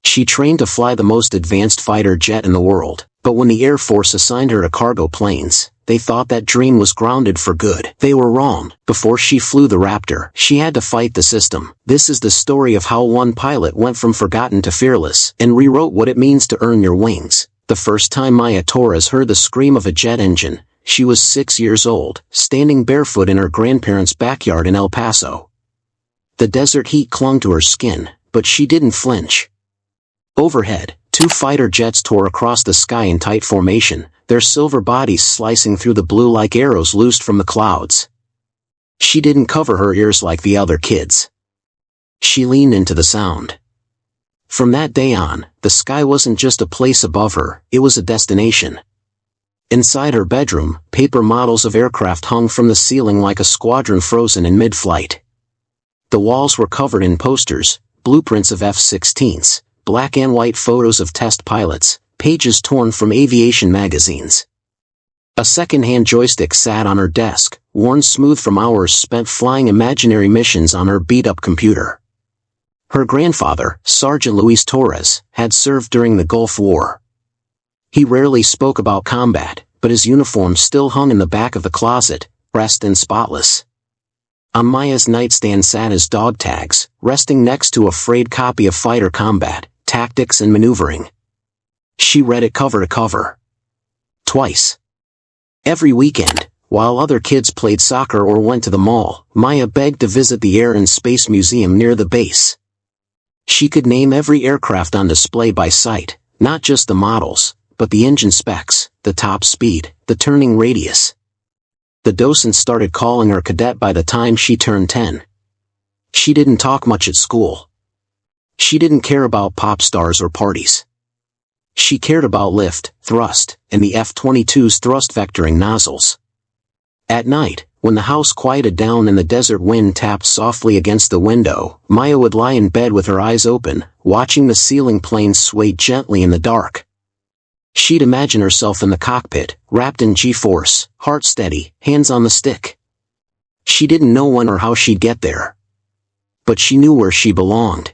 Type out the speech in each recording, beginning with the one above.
She trained to fly the most advanced fighter jet in the world, but when the Air Force assigned her to cargo planes, they thought that dream was grounded for good. They were wrong. Before she flew the Raptor, she had to fight the system. This is the story of how one pilot went from forgotten to fearless, and rewrote what it means to earn your wings. The first time Maya Torres heard the scream of a jet engine, she was 6 years old, standing barefoot in her grandparents' backyard in El Paso. The desert heat clung to her skin, but she didn't flinch. Overhead, 2 fighter jets tore across the sky in tight formation, their silver bodies slicing through the blue like arrows loosed from the clouds. She didn't cover her ears like the other kids. She leaned into the sound. From that day on, the sky wasn't just a place above her, it was a destination. Inside her bedroom, paper models of aircraft hung from the ceiling like a squadron frozen in mid-flight. The walls were covered in posters, blueprints of F-16s, black and white photos of test pilots, pages torn from aviation magazines. A second-hand joystick sat on her desk, worn smooth from hours spent flying imaginary missions on her beat-up computer. Her grandfather, Sergeant Luis Torres, had served during the Gulf War. He rarely spoke about combat, but his uniform still hung in the back of the closet, pressed and spotless. On Maya's nightstand sat his dog tags, resting next to a frayed copy of Fighter Combat, Tactics and Maneuvering. She read it cover to cover. Twice. Every weekend, while other kids played soccer or went to the mall, Maya begged to visit the Air and Space Museum near the base. She could name every aircraft on display by sight, not just the models, but the engine specs, the top speed, the turning radius. The docent started calling her cadet by the time she turned 10. She didn't talk much at school. She didn't care about pop stars or parties. She cared about lift, thrust, and the F-22's thrust vectoring nozzles. At night, when the house quieted down and the desert wind tapped softly against the window, Maya would lie in bed with her eyes open, watching the ceiling planes sway gently in the dark. She'd imagine herself in the cockpit, wrapped in G-force, heart steady, hands on the stick. She didn't know when or how she'd get there. But she knew where she belonged.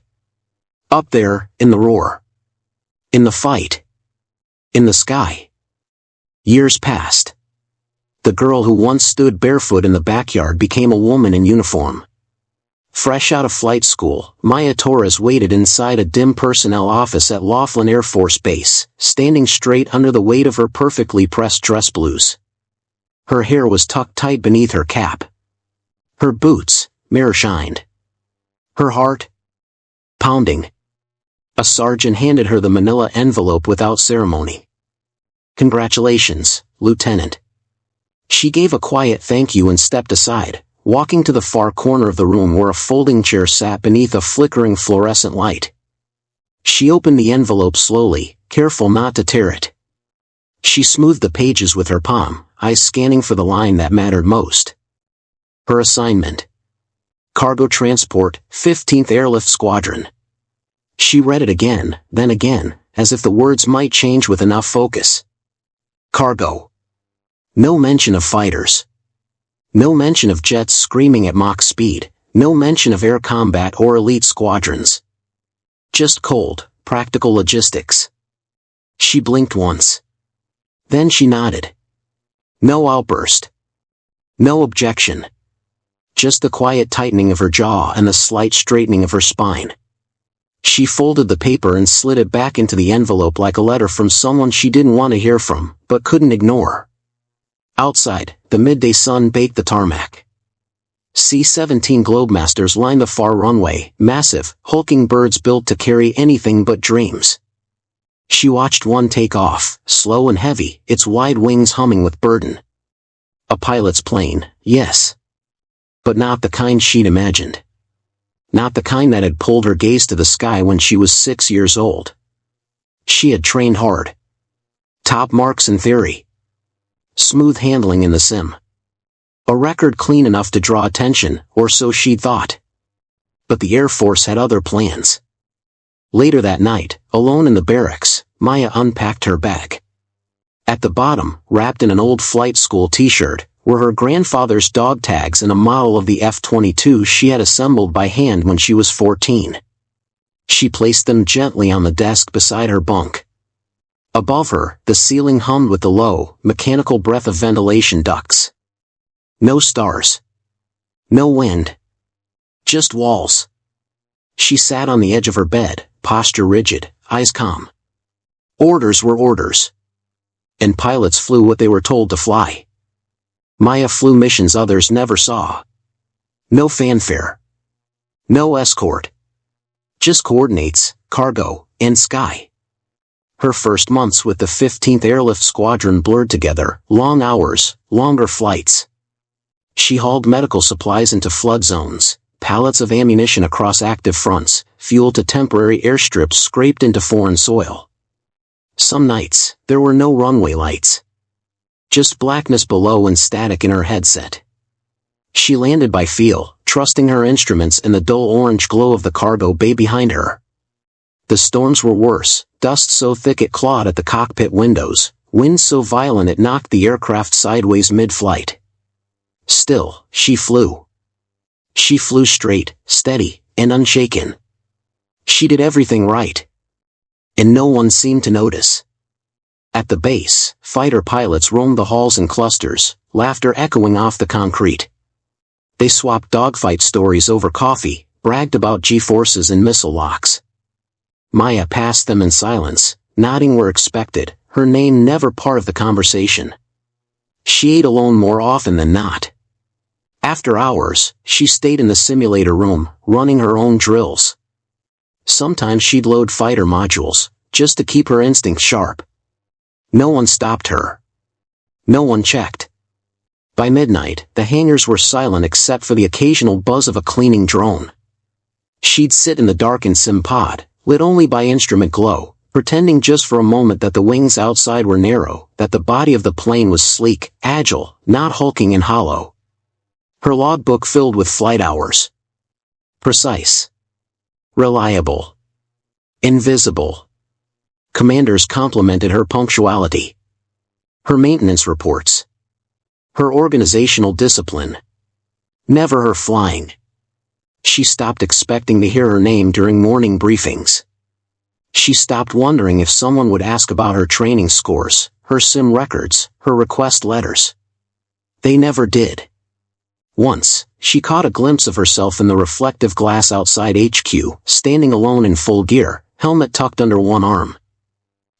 Up there, in the roar. In the fight. In the sky. Years passed. The girl who once stood barefoot in the backyard became a woman in uniform. Fresh out of flight school, Maya Torres waited inside a dim personnel office at Laughlin Air Force Base, standing straight under the weight of her perfectly pressed dress blues. Her hair was tucked tight beneath her cap. Her boots, mirror-shined. Her heart, pounding. A sergeant handed her the manila envelope without ceremony. "Congratulations, Lieutenant." She gave a quiet thank you and stepped aside, walking to the far corner of the room where a folding chair sat beneath a flickering fluorescent light. She opened the envelope slowly, careful not to tear it. She smoothed the pages with her palm, eyes scanning for the line that mattered most. Her assignment. Cargo Transport, 15th Airlift Squadron. She read it again, then again, as if the words might change with enough focus. Cargo. No mention of fighters. No mention of jets screaming at Mach speed, no mention of air combat or elite squadrons. Just cold, practical logistics. She blinked once. Then she nodded. No outburst. No objection. Just the quiet tightening of her jaw and the slight straightening of her spine. She folded the paper and slid it back into the envelope like a letter from someone she didn't want to hear from, but couldn't ignore. Outside, the midday sun baked the tarmac. C-17 Globemasters lined the far runway, massive, hulking birds built to carry anything but dreams. She watched one take off, slow and heavy, its wide wings humming with burden. A pilot's plane, yes. But not the kind she'd imagined. Not the kind that had pulled her gaze to the sky when she was 6 years old. She had trained hard. Top marks in theory. Smooth handling in the sim. A record clean enough to draw attention, or so she'd thought. But the Air Force had other plans. Later that night, alone in the barracks, Maya unpacked her bag. At the bottom, wrapped in an old flight school t-shirt, were her grandfather's dog tags and a model of the F-22 she had assembled by hand when she was 14. She placed them gently on the desk beside her bunk. Above her, the ceiling hummed with the low, mechanical breath of ventilation ducts. No stars. No wind. Just walls. She sat on the edge of her bed, posture rigid, eyes calm. Orders were orders. And pilots flew what they were told to fly. Maya flew missions others never saw. No fanfare. No escort. Just coordinates, cargo, and sky. Her first months with the 15th Airlift Squadron blurred together, long hours, longer flights. She hauled medical supplies into flood zones, pallets of ammunition across active fronts, fuel to temporary airstrips scraped into foreign soil. Some nights, there were no runway lights. Just blackness below and static in her headset. She landed by feel, trusting her instruments and the dull orange glow of the cargo bay behind her. The storms were worse, dust so thick it clawed at the cockpit windows, wind so violent it knocked the aircraft sideways mid-flight. Still, she flew. She flew straight, steady, and unshaken. She did everything right. And no one seemed to notice. At the base, fighter pilots roamed the halls in clusters, laughter echoing off the concrete. They swapped dogfight stories over coffee, bragged about G-forces and missile locks. Maya passed them in silence, nodding where expected, her name never part of the conversation. She ate alone more often than not. After hours, she stayed in the simulator room, running her own drills. Sometimes she'd load fighter modules, just to keep her instincts sharp. No one stopped her. No one checked. By midnight, the hangars were silent except for the occasional buzz of a cleaning drone. She'd sit in the darkened sim pod, lit only by instrument glow, pretending just for a moment that the wings outside were narrow, that the body of the plane was sleek, agile, not hulking and hollow. Her logbook filled with flight hours. Precise. Reliable. Invisible. Commanders complimented her punctuality. Her maintenance reports. Her organizational discipline. Never her flying. She stopped expecting to hear her name during morning briefings. She stopped wondering if someone would ask about her training scores, her sim records, her request letters. They never did. Once, she caught a glimpse of herself in the reflective glass outside HQ, standing alone in full gear, helmet tucked under one arm.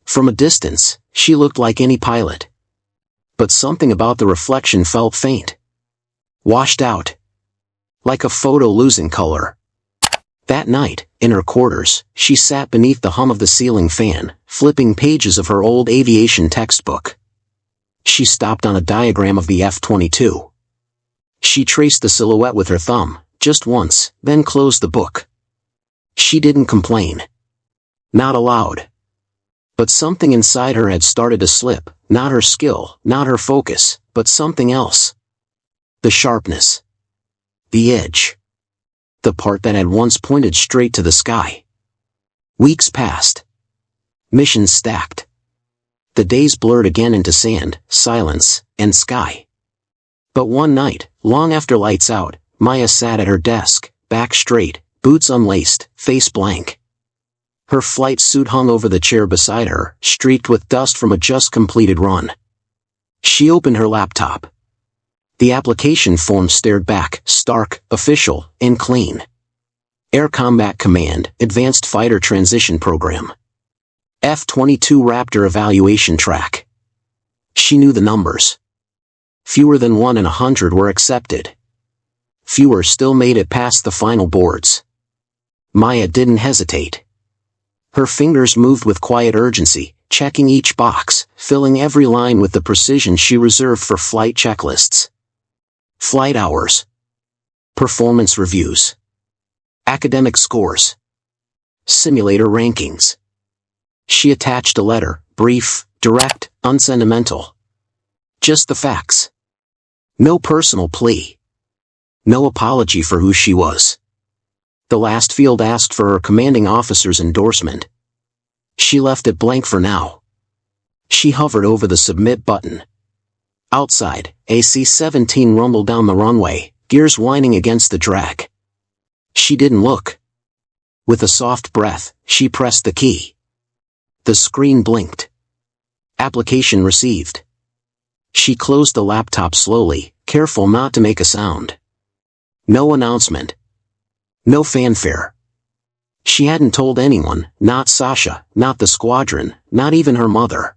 From a distance, she looked like any pilot. But something about the reflection felt faint. Washed out. Like a photo losing color. That night, in her quarters, she sat beneath the hum of the ceiling fan, flipping pages of her old aviation textbook. She stopped on a diagram of the F-22. She traced the silhouette with her thumb, just once, then closed the book. She didn't complain. Not aloud. But something inside her had started to slip, not her skill, not her focus, but something else. The sharpness. The edge. The part that had once pointed straight to the sky. Weeks passed. Missions stacked. The days blurred again into sand, silence, and sky. But one night, long after lights out, Maya sat at her desk, back straight, boots unlaced, face blank. Her flight suit hung over the chair beside her, streaked with dust from a just-completed run. She opened her laptop. The application form stared back, stark, official, and clean. Air Combat Command, Advanced Fighter Transition Program. F-22 Raptor Evaluation Track. She knew the numbers. Fewer than 1 in 100 were accepted. Fewer still made it past the final boards. Maya didn't hesitate. Her fingers moved with quiet urgency, checking each box, filling every line with the precision she reserved for flight checklists. Flight hours. Performance reviews. Academic scores. Simulator rankings. She attached a letter, brief, direct, unsentimental. Just the facts. No personal plea. No apology for who she was. The last field asked for her commanding officer's endorsement. She left it blank for now. She hovered over the submit button. Outside, a C-17 rumbled down the runway, gears whining against the drag. She didn't look. With a soft breath, she pressed the key. The screen blinked. Application received. She closed the laptop slowly, careful not to make a sound. No announcement. No fanfare. She hadn't told anyone, not Sasha, not the squadron, not even her mother.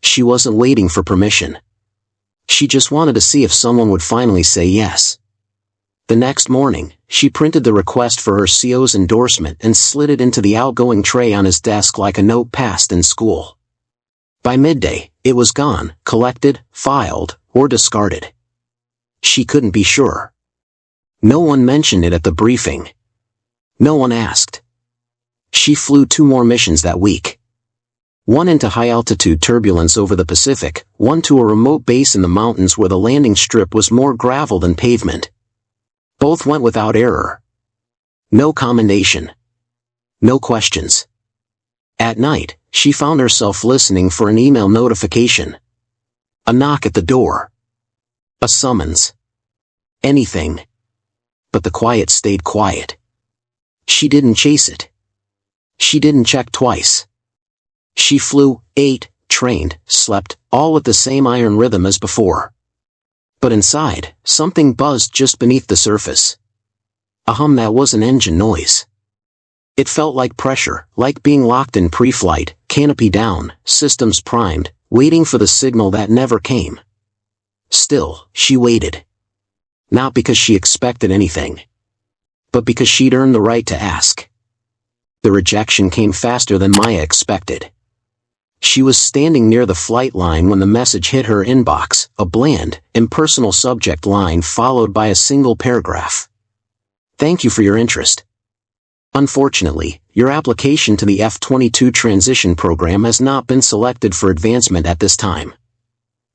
She wasn't waiting for permission. She just wanted to see if someone would finally say yes. The next morning, she printed the request for her CO's endorsement and slid it into the outgoing tray on his desk like a note passed in school. By midday, it was gone, collected, filed, or discarded. She couldn't be sure. No one mentioned it at the briefing. No one asked. She flew 2 more missions that week. One into high-altitude turbulence over the Pacific, one to a remote base in the mountains where the landing strip was more gravel than pavement. Both went without error. No commendation. No questions. At night, she found herself listening for an email notification. A knock at the door. A summons. Anything. But the quiet stayed quiet. She didn't chase it. She didn't check twice. She flew, ate, trained, slept, all with the same iron rhythm as before. But inside, something buzzed just beneath the surface. A hum that wasn't engine noise. It felt like pressure, like being locked in pre-flight, canopy down, systems primed, waiting for the signal that never came. Still, she waited. Not because she expected anything, but because she'd earned the right to ask. The rejection came faster than Maya expected. She was standing near the flight line when the message hit her inbox, a bland, impersonal subject line followed by a single paragraph. Thank you for your interest. Unfortunately, your application to the F-22 transition program has not been selected for advancement at this time.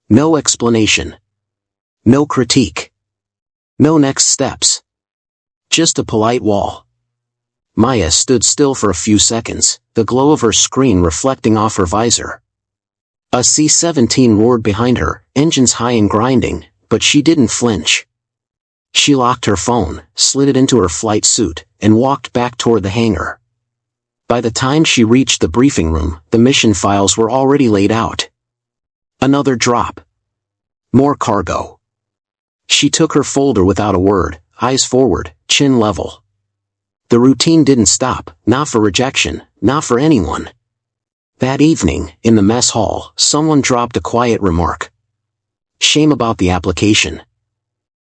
No explanation. No critique. No next steps. Just a polite wall. Maya stood still for a few seconds, the glow of her screen reflecting off her visor. A C-17 roared behind her, engines high and grinding, but she didn't flinch. She locked her phone, slid it into her flight suit, and walked back toward the hangar. By the time she reached the briefing room, the mission files were already laid out. Another drop. More cargo. She took her folder without a word, eyes forward, chin level. The routine didn't stop, not for rejection, not for anyone. That evening, in the mess hall, someone dropped a quiet remark. Shame about the application.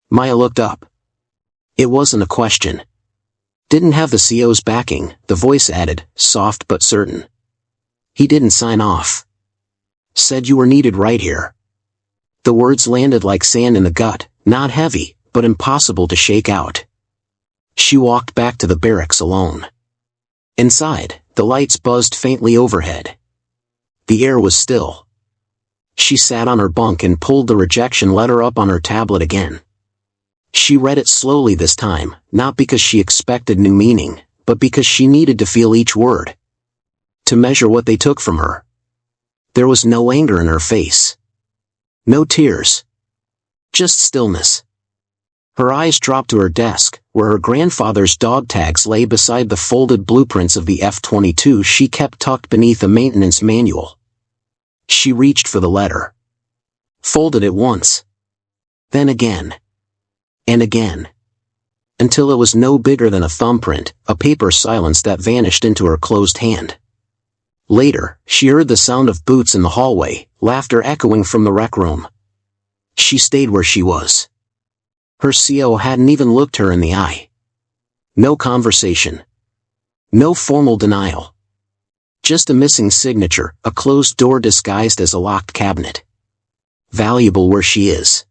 Maya looked up. It wasn't a question. Didn't have the CO's backing, the voice added, soft but certain. He didn't sign off. Said you were needed right here. The words landed like sand in the gut, not heavy, but impossible to shake out. She walked back to the barracks alone. Inside, the lights buzzed faintly overhead. The air was still. She sat on her bunk and pulled the rejection letter up on her tablet again. She read it slowly this time, not because she expected new meaning, but because she needed to feel each word. To measure what they took from her. There was no anger in her face. No tears. Just stillness. Her eyes dropped to her desk, where her grandfather's dog tags lay beside the folded blueprints of the F-22 she kept tucked beneath a maintenance manual. She reached for the letter. Folded it once. Then again. And again. Until it was no bigger than a thumbprint, a paper silence that vanished into her closed hand. Later, she heard the sound of boots in the hallway, laughter echoing from the rec room. She stayed where she was. Her CO hadn't even looked her in the eye. No conversation. No formal denial. Just a missing signature, a closed door disguised as a locked cabinet. Valuable where she is.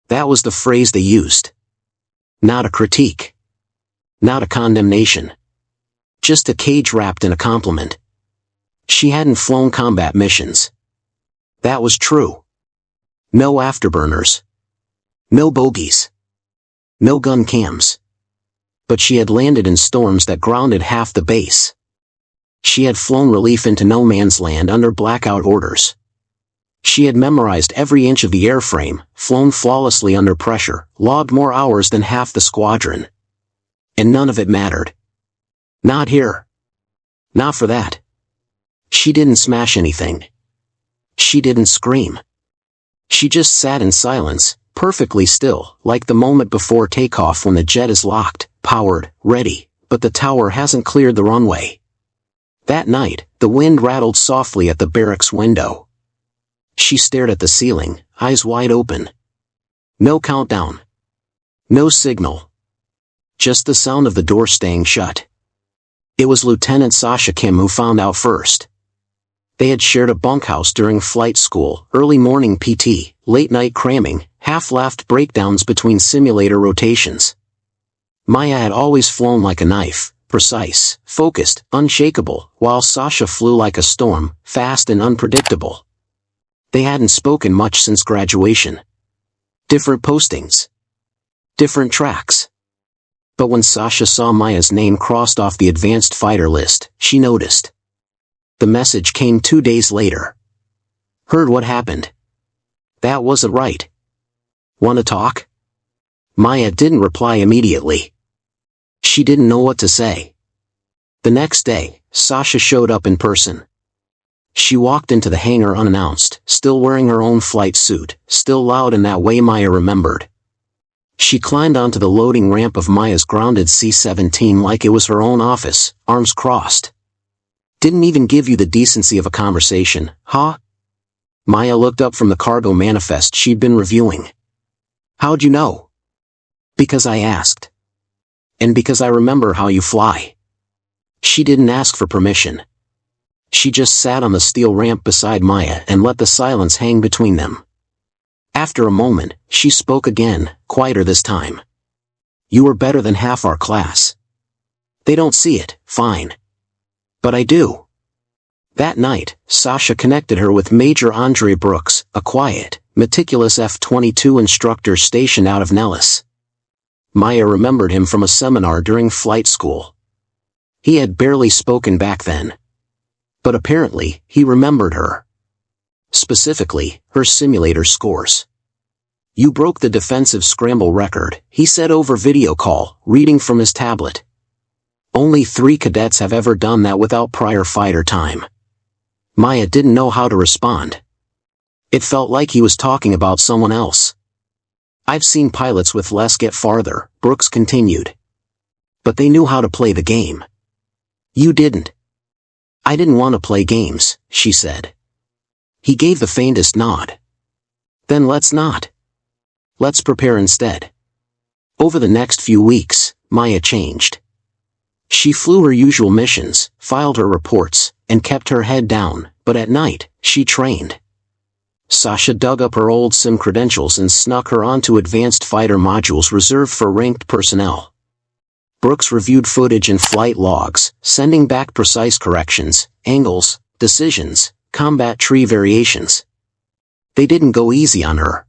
That was the phrase they used. Not a critique. Not a condemnation. Just a cage wrapped in a compliment. She hadn't flown combat missions. That was true. No afterburners. No bogeys. No gun cams. But she had landed in storms that grounded half the base. She had flown relief into no man's land under blackout orders. She had memorized every inch of the airframe, flown flawlessly under pressure, logged more hours than half the squadron. And none of it mattered. Not here. Not for that. She didn't smash anything. She didn't scream. She just sat in silence, perfectly still, like the moment before takeoff when the jet is locked, powered, ready, but the tower hasn't cleared the runway. That night, the wind rattled softly at the barracks window. She stared at the ceiling, eyes wide open. No countdown. No signal. Just the sound of the door staying shut. It was Lieutenant Sasha Kim who found out first. They had shared a bunkhouse during flight school, early morning PT, late night cramming, half-laughed breakdowns between simulator rotations. Maya had always flown like a knife, precise, focused, unshakable, while Sasha flew like a storm, fast and unpredictable. They hadn't spoken much since graduation. Different postings. Different tracks. But when Sasha saw Maya's name crossed off the advanced fighter list, she noticed. The message came 2 days later. Heard what happened? That wasn't right. Want to talk? Maya didn't reply immediately. She didn't know what to say. The next day, Sasha showed up in person. She walked into the hangar unannounced, still wearing her own flight suit, still loud in that way Maya remembered. She climbed onto the loading ramp of Maya's grounded C-17 like it was her own office, arms crossed. Didn't even give you the decency of a conversation, huh? Maya looked up from the cargo manifest she'd been reviewing. How'd you know? Because I asked. And because I remember how you fly. She didn't ask for permission. She just sat on the steel ramp beside Maya and let the silence hang between them. After a moment, she spoke again, quieter this time. You were better than half our class. They don't see it, fine. But I do. That night, Sasha connected her with Major Andre Brooks, a quiet, meticulous F-22 instructor stationed out of Nellis. Maya remembered him from a seminar during flight school. He had barely spoken back then. But apparently, he remembered her. Specifically, her simulator scores. You broke the defensive scramble record, he said over video call, reading from his tablet. Only 3 cadets have ever done that without prior fighter time. Maya didn't know how to respond. It felt like he was talking about someone else. I've seen pilots with less get farther, Brooks continued. But they knew how to play the game. You didn't. I didn't want to play games, she said. He gave the faintest nod. Then let's not. Let's prepare instead. Over the next few weeks, Maya changed. She flew her usual missions, filed her reports, and kept her head down, but at night, she trained. Sasha dug up her old sim credentials and snuck her onto advanced fighter modules reserved for ranked personnel. Brooks reviewed footage and flight logs, sending back precise corrections, angles, decisions, combat tree variations. They didn't go easy on her.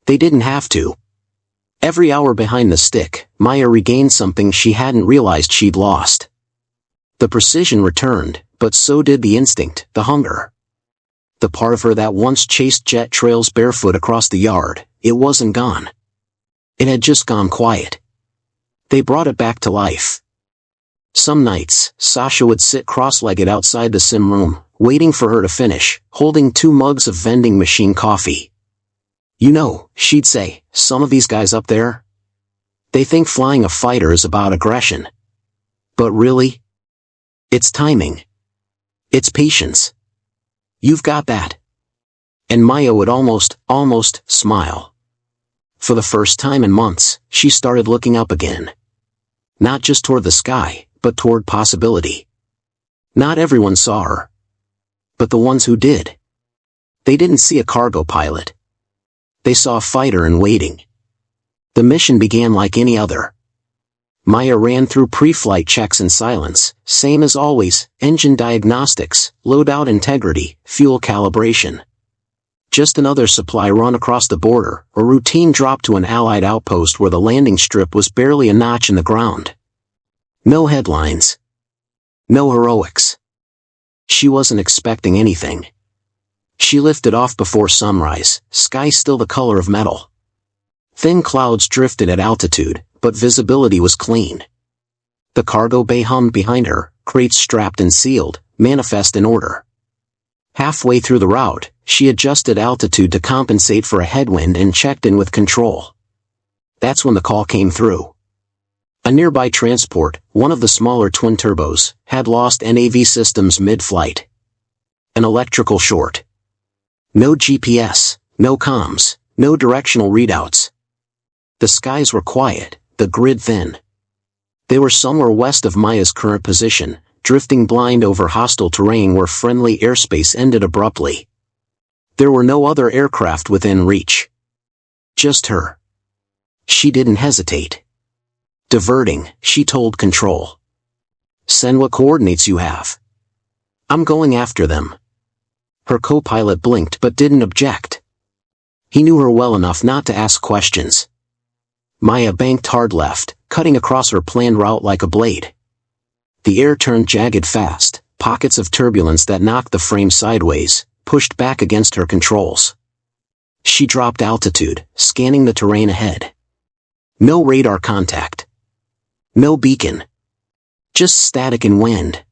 They didn't have to. Every hour behind the stick, Maya regained something she hadn't realized she'd lost. The precision returned, but so did the instinct, the hunger. The part of her that once chased jet trails barefoot across the yard, it wasn't gone. It had just gone quiet. They brought it back to life. Some nights, Sasha would sit cross-legged outside the sim room, waiting for her to finish, holding 2 mugs of vending machine coffee. You know, she'd say, some of these guys up there? They think flying a fighter is about aggression. But really? It's timing. It's patience. You've got that. And Maya would almost smile. For the first time in months, she started looking up again. Not just toward the sky, but toward possibility. Not everyone saw her. But the ones who did. They didn't see a cargo pilot. They saw a fighter in waiting. The mission began like any other. Maya ran through pre-flight checks in silence, same as always, engine diagnostics, loadout integrity, fuel calibration. Just another supply run across the border, a routine drop to an Allied outpost where the landing strip was barely a notch in the ground. No headlines. No heroics. She wasn't expecting anything. She lifted off before sunrise, sky still the color of metal. Thin clouds drifted at altitude, but visibility was clean. The cargo bay hummed behind her, crates strapped and sealed, manifest in order. Halfway through the route, she adjusted altitude to compensate for a headwind and checked in with control. That's when the call came through. A nearby transport, one of the smaller twin-turbos, had lost NAV systems mid-flight. An electrical short. No GPS, no comms, no directional readouts. The skies were quiet, the grid thin. They were somewhere west of Maya's current position, drifting blind over hostile terrain where friendly airspace ended abruptly. There were no other aircraft within reach. Just her. She didn't hesitate. Diverting, she told control. Send what coordinates you have. I'm going after them. Her co-pilot blinked but didn't object. He knew her well enough not to ask questions. Maya banked hard left, cutting across her planned route like a blade. The air turned jagged fast, pockets of turbulence that knocked the frame sideways, pushed back against her controls. She dropped altitude, scanning the terrain ahead. No radar contact. No beacon. Just static and wind.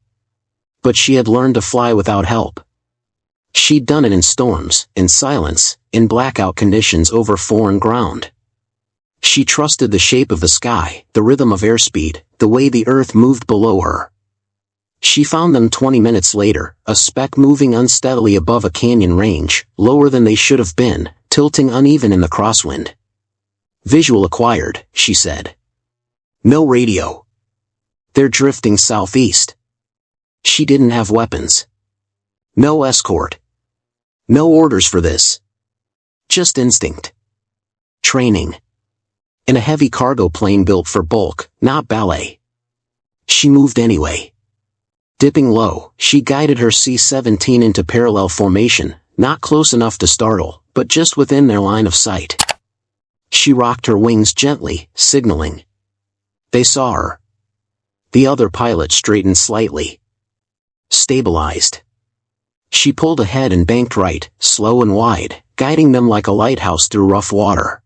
But she had learned to fly without help. She'd done it in storms, in silence, in blackout conditions over foreign ground. She trusted the shape of the sky, the rhythm of airspeed, the way the earth moved below her. She found them 20 minutes later, a speck moving unsteadily above a canyon range, lower than they should have been, tilting uneven in the crosswind. Visual acquired, she said. No radio. They're drifting southeast. She didn't have weapons. No escort. No orders for this. Just instinct. Training. In a heavy cargo plane built for bulk, not ballet. She moved anyway. Dipping low, she guided her C-17 into parallel formation, not close enough to startle, but just within their line of sight. She rocked her wings gently, signaling. They saw her. The other pilot straightened slightly. Stabilized. She pulled ahead and banked right, slow and wide, guiding them like a lighthouse through rough water.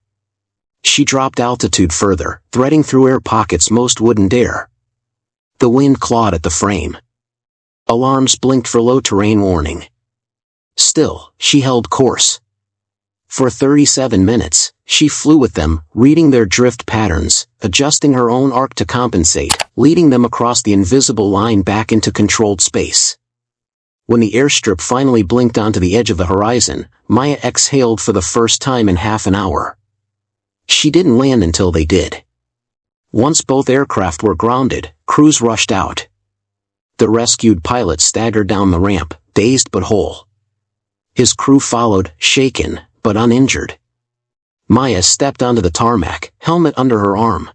She dropped altitude further, threading through air pockets most wouldn't dare. The wind clawed at the frame. Alarms blinked for low terrain warning. Still, she held course. For 37 minutes, she flew with them, reading their drift patterns, adjusting her own arc to compensate, leading them across the invisible line back into controlled space. When the airstrip finally blinked onto the edge of the horizon, Maya exhaled for the first time in half an hour. She didn't land until they did. Once both aircraft were grounded, crews rushed out. The rescued pilot staggered down the ramp, dazed but whole. His crew followed, shaken, but uninjured. Maya stepped onto the tarmac, helmet under her arm.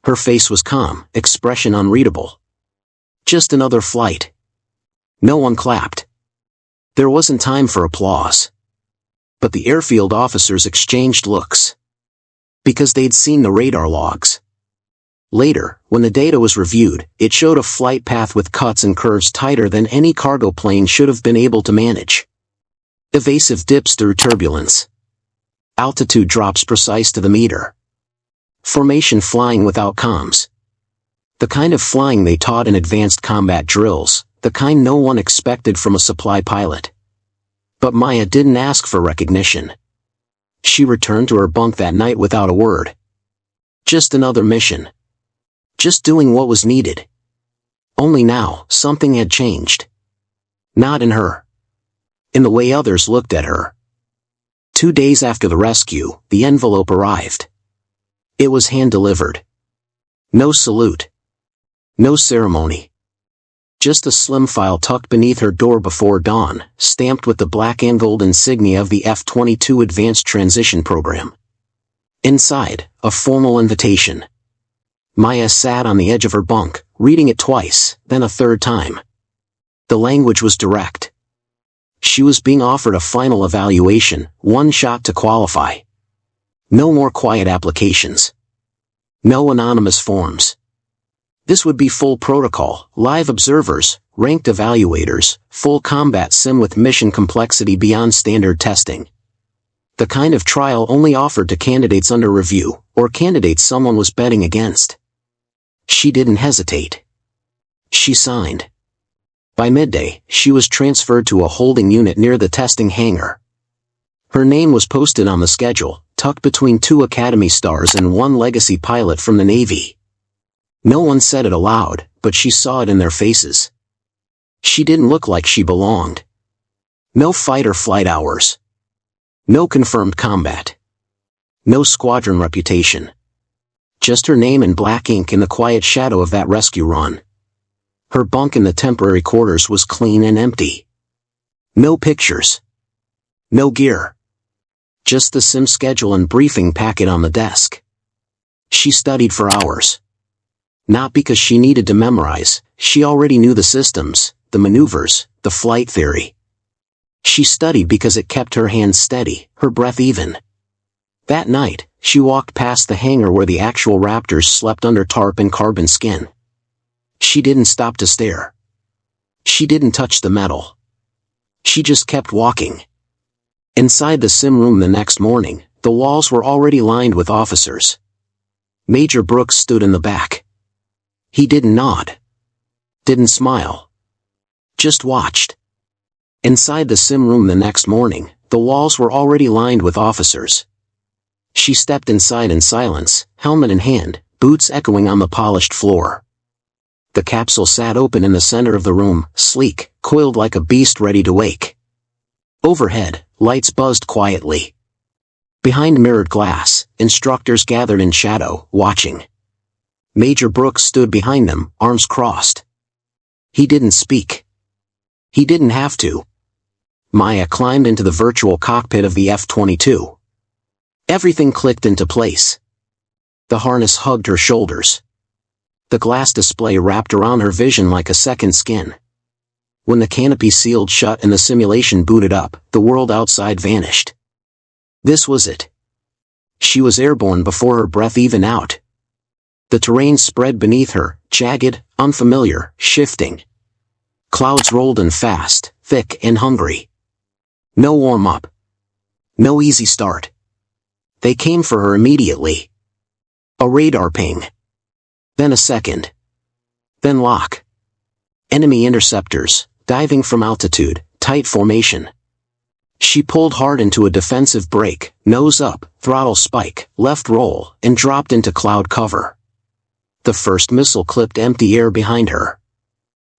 Her face was calm, expression unreadable. Just another flight. No one clapped. There wasn't time for applause. But the airfield officers exchanged looks. Because they'd seen the radar logs. Later, when the data was reviewed, it showed a flight path with cuts and curves tighter than any cargo plane should have been able to manage. Evasive dips through turbulence. Altitude drops precise to the meter. Formation flying without comms. The kind of flying they taught in advanced combat drills, the kind no one expected from a supply pilot. But Maya didn't ask for recognition. She returned to her bunk that night without a word. Just another mission. Just doing what was needed. Only now, something had changed. Not in her. In the way others looked at her. 2 days after the rescue, the envelope arrived. It was hand-delivered. No salute. No ceremony. Just a slim file tucked beneath her door before dawn, stamped with the black and gold insignia of the F-22 Advanced Transition Program. Inside, a formal invitation. Maya sat on the edge of her bunk, reading it twice, then a third time. The language was direct. She was being offered a final evaluation, one shot to qualify. No more quiet applications. No anonymous forms. This would be full protocol, live observers, ranked evaluators, full combat sim with mission complexity beyond standard testing. The kind of trial only offered to candidates under review, or candidates someone was betting against. She didn't hesitate. She signed. By midday, she was transferred to a holding unit near the testing hangar. Her name was posted on the schedule, tucked between 2 Academy stars and 1 legacy pilot from the Navy. No one said it aloud, but she saw it in their faces. She didn't look like she belonged. No fighter flight hours. No confirmed combat. No squadron reputation. Just her name in black ink in the quiet shadow of that rescue run. Her bunk in the temporary quarters was clean and empty. No pictures. No gear. Just the sim schedule and briefing packet on the desk. She studied for hours. Not because she needed to memorize, she already knew the systems, the maneuvers, the flight theory. She studied because it kept her hands steady, her breath even. That night, she walked past the hangar where the actual Raptors slept under tarp and carbon skin. She didn't stop to stare. She didn't touch the metal. She just kept walking. Inside the sim room the next morning, the walls were already lined with officers. Major Brooks stood in the back. He didn't nod. Didn't smile. Just watched. Inside the sim room the next morning, the walls were already lined with officers. She stepped inside in silence, helmet in hand, boots echoing on the polished floor. The capsule sat open in the center of the room, sleek, coiled like a beast ready to wake. Overhead, lights buzzed quietly. Behind mirrored glass, instructors gathered in shadow, watching. Major Brooks stood behind them, arms crossed. He didn't speak. He didn't have to. Maya climbed into the virtual cockpit of the F-22. Everything clicked into place. The harness hugged her shoulders. The glass display wrapped around her vision like a second skin. When the canopy sealed shut and the simulation booted up, the world outside vanished. This was it. She was airborne before her breath even out. The terrain spread beneath her, jagged, unfamiliar, shifting. Clouds rolled in fast, thick and hungry. No warm-up. No easy start. They came for her immediately. A radar ping. Then a second. Then lock. Enemy interceptors, diving from altitude, tight formation. She pulled hard into a defensive brake, nose up, throttle spike, left roll, and dropped into cloud cover. The first missile clipped empty air behind her.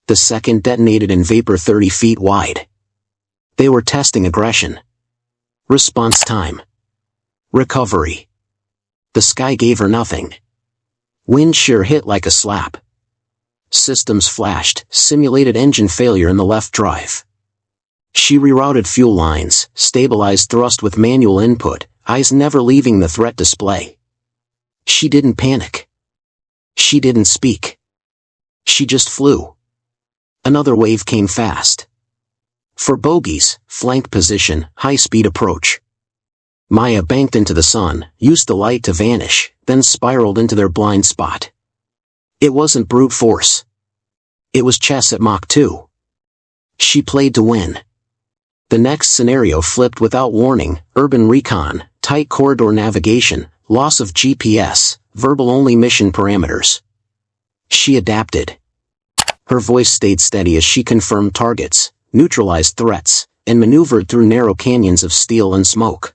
The second detonated in vapor 30 feet wide. They were testing aggression. Response time. Recovery. The sky gave her nothing. Wind shear hit like a slap. Systems flashed, simulated engine failure in the left drive. She rerouted fuel lines, stabilized thrust with manual input, eyes never leaving the threat display. She didn't panic. She didn't speak. She just flew. Another wave came fast. For bogies, flank position, high-speed approach. Maya banked into the sun, used the light to vanish, then spiraled into their blind spot. It wasn't brute force. It was chess at Mach 2. She played to win. The next scenario flipped without warning: urban recon, tight corridor navigation, loss of GPS, verbal-only mission parameters. She adapted. Her voice stayed steady as she confirmed targets, neutralized threats, and maneuvered through narrow canyons of steel and smoke.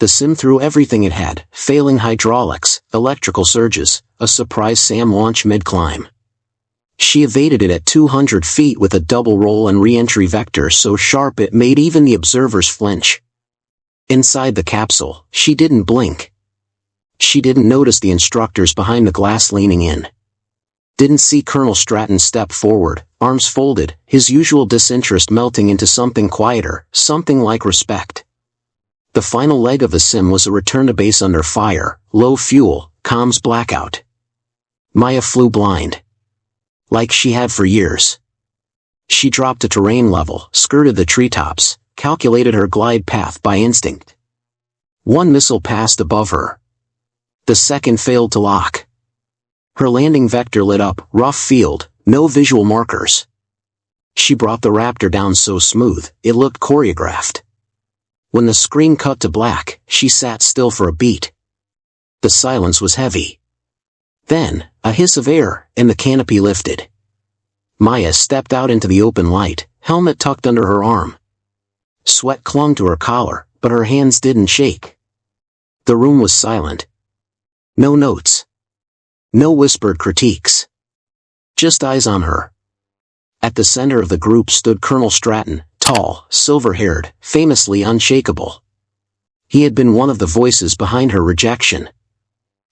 The sim threw everything it had: failing hydraulics, electrical surges, a surprise SAM launch mid-climb. She evaded it at 200 feet with a double roll and re-entry vector so sharp it made even the observers flinch. Inside the capsule, she didn't blink. She didn't notice the instructors behind the glass leaning in. Didn't see Colonel Stratton step forward, arms folded, his usual disinterest melting into something quieter, something like respect. The final leg of the sim was a return to base under fire, low fuel, comms blackout. Maya flew blind. Like she had for years. She dropped to terrain level, skirted the treetops, calculated her glide path by instinct. One missile passed above her. The second failed to lock. Her landing vector lit up, rough field, no visual markers. She brought the Raptor down so smooth, it looked choreographed. When the screen cut to black, she sat still for a beat. The silence was heavy. Then, A hiss of air, and the canopy lifted. Maya stepped out into the open light, helmet tucked under her arm. Sweat clung to her collar, but her hands didn't shake. The room was silent. No notes. No whispered critiques. Just eyes on her. At the center of the group stood Colonel Stratton, tall, silver-haired, famously unshakable. He had been one of the voices behind her rejection.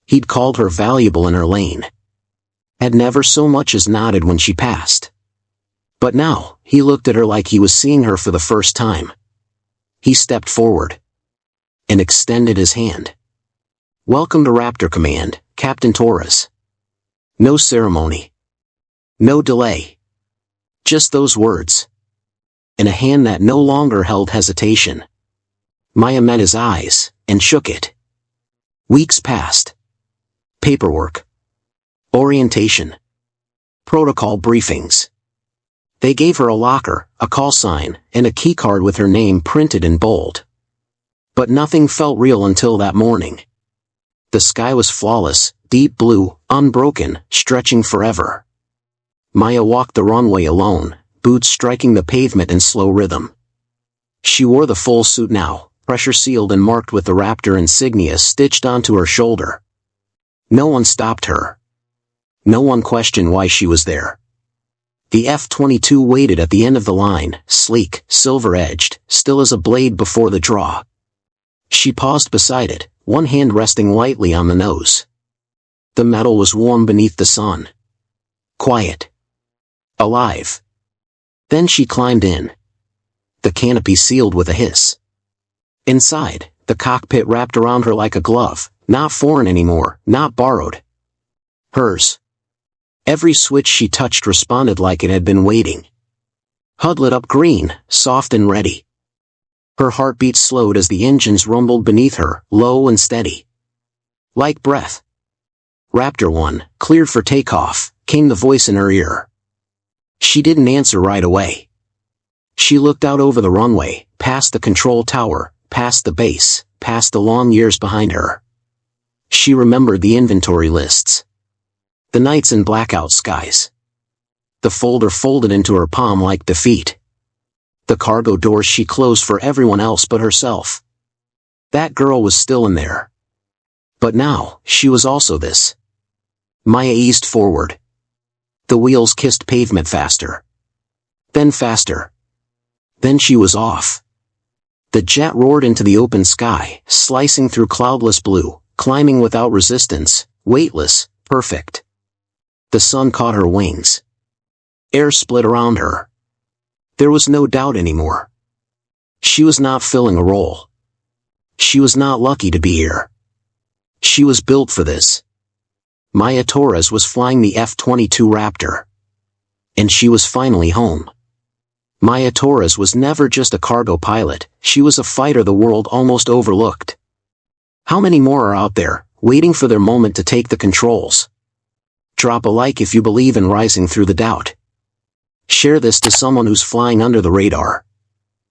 He'd called her valuable in her lane. Had never so much as nodded when she passed. But now, he looked at her like he was seeing her for the first time. He stepped forward. And extended his hand. "Welcome to Raptor Command, Captain Torres." No ceremony. No delay. Just those words. In a hand that no longer held hesitation. Maya met his eyes, and shook it. Weeks passed. Paperwork. Orientation. Protocol briefings. They gave her a locker, a call sign, and a keycard with her name printed in bold. But nothing felt real until that morning. The sky was flawless, deep blue, unbroken, stretching forever. Maya walked the runway alone, boots striking the pavement in slow rhythm. She wore the full suit now, pressure-sealed and marked with the Raptor insignia stitched onto her shoulder. No one stopped her. No one questioned why she was there. The F-22 waited at the end of the line, sleek, silver-edged, still as a blade before the draw. She paused beside it, one hand resting lightly on the nose. The metal was warm beneath the sun. Quiet. Alive. Then she climbed in. The canopy sealed with a hiss. Inside, the cockpit wrapped around her like a glove, not foreign anymore, not borrowed. Hers. Every switch she touched responded like it had been waiting. HUD lit up green, soft and ready. Her heartbeat slowed as the engines rumbled beneath her, low and steady. Like breath. "Raptor 1, cleared for takeoff," came the voice in her ear. She didn't answer right away. She looked out over the runway, past the control tower, past the base, past the long years behind her. She remembered the inventory lists. The nights in blackout skies. The folder folded into her palm like defeat. The cargo doors she closed for everyone else but herself. That girl was still in there. But now, she was also this. Maya eased forward. The wheels kissed pavement faster. Then faster. Then she was off. The jet roared into the open sky, slicing through cloudless blue, climbing without resistance, weightless, perfect. The sun caught her wings. Air split around her. There was no doubt anymore. She was not filling a role. She was not lucky to be here. She was built for this. Maya Torres was flying the F-22 Raptor. And she was finally home. Maya Torres was never just a cargo pilot, she was a fighter the world almost overlooked. How many more are out there, waiting for their moment to take the controls? Drop a like if you believe in rising through the doubt. Share this to someone who's flying under the radar.